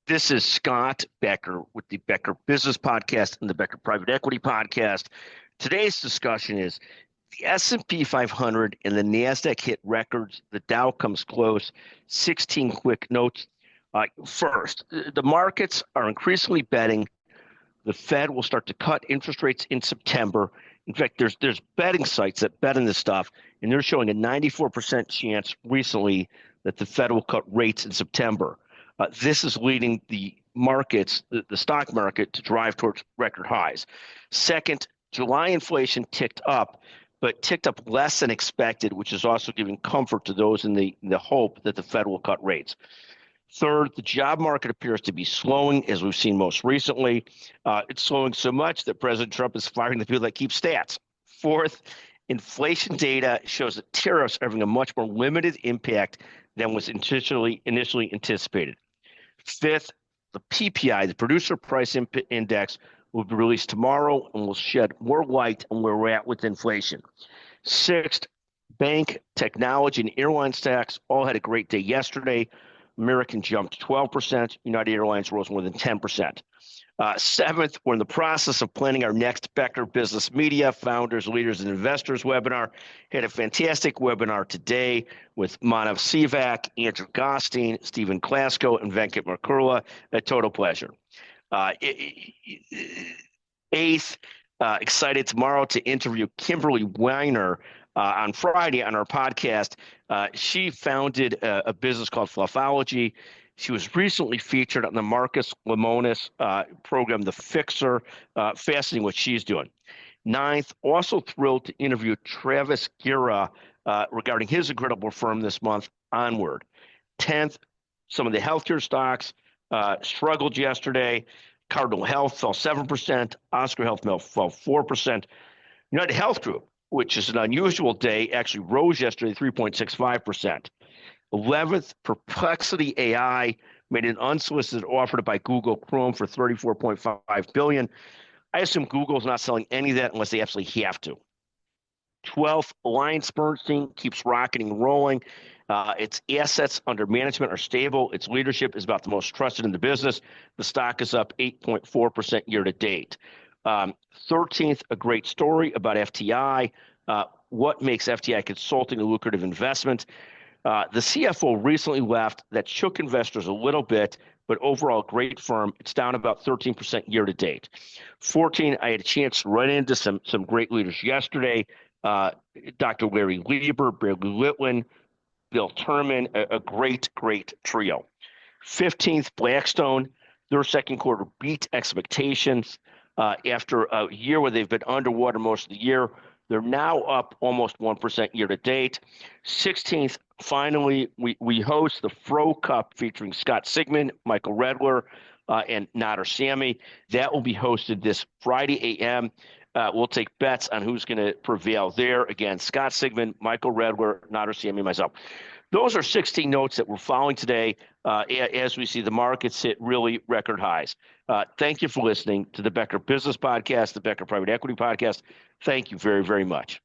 This is Scott Becker with the Becker Business Podcast and the Becker Private Equity Podcast. Today's discussion is the S&P 500 and the NASDAQ hit records. The Dow comes close. 16 quick notes. First, the markets are increasingly betting the Fed will start to cut interest rates in September. In fact, there's betting sites that bet on this stuff, and they're showing a 94% chance recently that the Fed will cut rates in September. This is leading the markets, the stock market, to drive towards record highs. Second, July inflation ticked up, but ticked up less than expected, which is also giving comfort to those in the hope that the Fed will cut rates. Third, the job market appears to be slowing, as we've seen most recently. It's slowing so much that President Trump is firing the people that keep stats. Fourth, inflation data shows that tariffs are having a much more limited impact than was initially anticipated. Fifth, the PPI, the Producer Price Index, will be released tomorrow and will shed more light on where we're at with inflation. Sixth, bank, technology, and airline stocks all had a great day yesterday. American jumped 12%. United Airlines rose more than 10%. Seventh, we're in the process of planning our next Becker Business Media Founders, Leaders, and Investors webinar. Had a fantastic webinar today with Manav Sivak, Andrew Gostein, Stephen Klasko, and Venkat Merkula. A total pleasure. Eighth, excited tomorrow to interview Kimberly Weiner on Friday on our podcast. She founded a business called Fluffology. She was recently featured on the Marcus Lemonis program, The Fixer. Fascinating what she's doing. Ninth, also thrilled to interview Travis Guerra regarding his incredible firm this month, Onward. 10th, some of the healthcare stocks struggled yesterday. Cardinal Health fell 7%. Oscar Health fell 4%. United Health Group, which is an unusual day, actually rose yesterday 3.65%. 11th, Perplexity AI made an unsolicited offer to buy Google Chrome for $34.5 billion. I assume Google's not selling any of that unless they absolutely have to. 12th, AllianceBernstein keeps rocketing and rolling. Its assets under management are stable. Its leadership is about the most trusted in the business. The stock is up 8.4% year to date. 13th, a great story about FTI. What makes FTI Consulting a lucrative investment? The CFO recently left. That shook investors a little bit, but overall, great firm. It's down about 13% year to date. 14, I had a chance to run into some great leaders yesterday. Dr. Larry Lieber, Bradley Litwin, Bill Turman, a great trio. 15th, Blackstone. Their second quarter beat expectations. After a year where they've been underwater most of the year, they're now up almost 1% year to date. 16th, finally, we host the Fro Cup featuring Scott Sigmund, Michael Redler, and Nader Sami. That will be hosted this Friday a.m. We'll take bets on who's going to prevail there. Again, Scott Sigmund, Michael Redler, Nader Sami, myself. Those are 16 notes that we're following today as we see the markets hit really record highs. Thank you for listening to the Becker Business Podcast, the Becker Private Equity Podcast. Thank you very, very much.